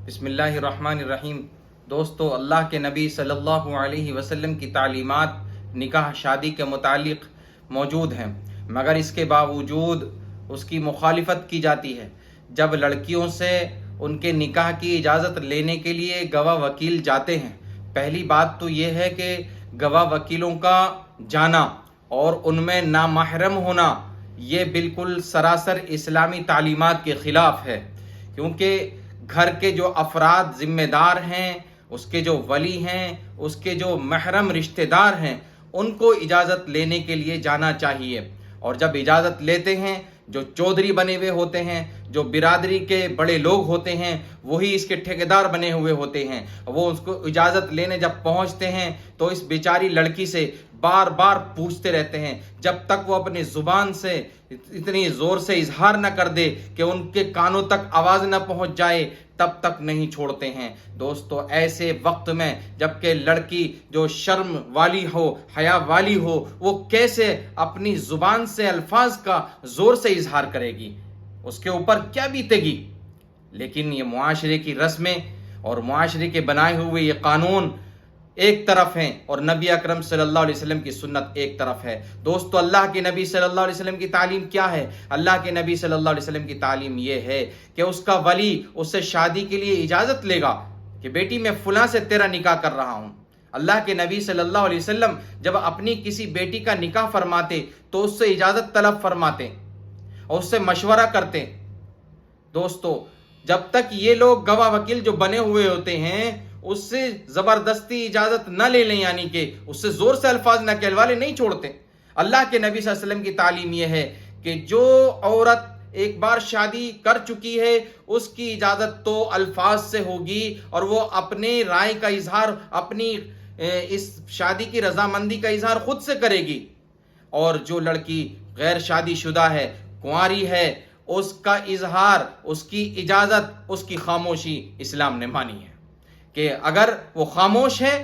بسم اللہ الرحمن الرحیم۔ دوستو، اللہ کے نبی صلی اللہ علیہ وسلم کی تعلیمات نکاح شادی کے متعلق موجود ہیں، مگر اس کے باوجود اس کی مخالفت کی جاتی ہے۔ جب لڑکیوں سے ان کے نکاح کی اجازت لینے کے لیے گواہ وکیل جاتے ہیں، پہلی بات تو یہ ہے کہ گواہ وکیلوں کا جانا اور ان میں نامحرم ہونا یہ بالکل سراسر اسلامی تعلیمات کے خلاف ہے، کیونکہ گھر کے جو افراد ذمہ دار ہیں، اس کے جو ولی ہیں، اس کے جو محرم رشتہ دار ہیں، ان کو اجازت لینے کے لیے جانا چاہیے۔ اور جب اجازت لیتے ہیں، جو چودھری بنے ہوئے ہوتے ہیں، جو برادری کے بڑے لوگ ہوتے ہیں، وہی اس کے ٹھیکیدار بنے ہوئے ہوتے ہیں، وہ اس کو اجازت لینے جب پہنچتے ہیں تو اس بیچاری لڑکی سے بار بار پوچھتے رہتے ہیں، جب تک وہ اپنی زبان سے اتنی زور سے اظہار نہ کر دے کہ ان کے کانوں تک آواز نہ پہنچ جائے، تب تک نہیں چھوڑتے ہیں۔ دوستو، ایسے وقت میں جبکہ لڑکی جو شرم والی ہو، حیا والی ہو، وہ کیسے اپنی زبان سے الفاظ کا زور سے اظہار کرے گی؟ اس کے اوپر کیا بیتے گی؟ لیکن یہ معاشرے کی رسمیں اور معاشرے کے بنائے ہوئے یہ قانون ایک طرف ہیں اور نبی اکرم صلی اللہ علیہ وسلم کی سنت ایک طرف ہے۔ دوستو، اللہ کے نبی صلی اللہ علیہ وسلم کی تعلیم کیا ہے؟ اللہ کے نبی صلی اللہ علیہ وسلم کی تعلیم یہ ہے کہ اس کا ولی اس سے شادی کے لیے اجازت لے گا کہ بیٹی میں فلاں سے تیرا نکاح کر رہا ہوں۔ اللہ کے نبی صلی اللہ علیہ وسلم جب اپنی کسی بیٹی کا نکاح فرماتے تو اس سے اجازت طلب فرماتے اور اس سے مشورہ کرتے۔ دوستو، جب تک یہ لوگ گواہ وکیل جو بنے ہوئے ہوتے ہیں اس سے زبردستی اجازت نہ لے لیں، یعنی کہ اس سے زور سے الفاظ نہ کہلوا لیں، نہیں چھوڑتے۔ اللہ کے نبی صلی اللہ علیہ وسلم کی تعلیم یہ ہے کہ جو عورت ایک بار شادی کر چکی ہے اس کی اجازت تو الفاظ سے ہوگی اور وہ اپنے رائے کا اظہار، اپنی اس شادی کی رضامندی کا اظہار خود سے کرے گی۔ اور جو لڑکی غیر شادی شدہ ہے، کنواری ہے، اس کا اظہار، اس کی اجازت، اس کی خاموشی اسلام نے مانی ہے کہ اگر وہ خاموش ہے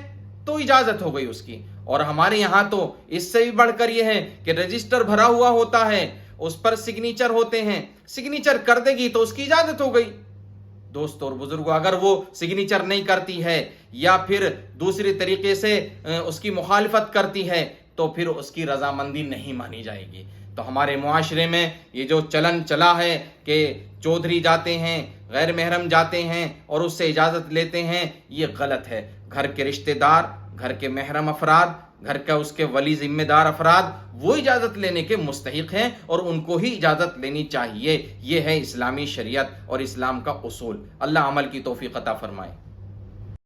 تو اجازت ہو گئی اس کی۔ اور ہمارے یہاں تو اس سے بھی بڑھ کر یہ ہے کہ رجسٹر بھرا ہوا ہوتا ہے، اس پر سگنیچر ہوتے ہیں، سگنیچر کر دے گی تو اس کی اجازت ہو گئی۔ دوستو اور بزرگوں، اگر وہ سگنیچر نہیں کرتی ہے یا پھر دوسری طریقے سے اس کی مخالفت کرتی ہے تو پھر اس کی رضامندی نہیں مانی جائے گی۔ تو ہمارے معاشرے میں یہ جو چلن چلا ہے کہ چودھری جاتے ہیں، غیر محرم جاتے ہیں اور اس سے اجازت لیتے ہیں، یہ غلط ہے۔ گھر کے رشتہ دار، گھر کے محرم افراد، گھر کا اس کے ولی ذمہ دار افراد وہ اجازت لینے کے مستحق ہیں اور ان کو ہی اجازت لینی چاہیے۔ یہ ہے اسلامی شریعت اور اسلام کا اصول۔ اللہ عمل کی توفیق عطا فرمائے۔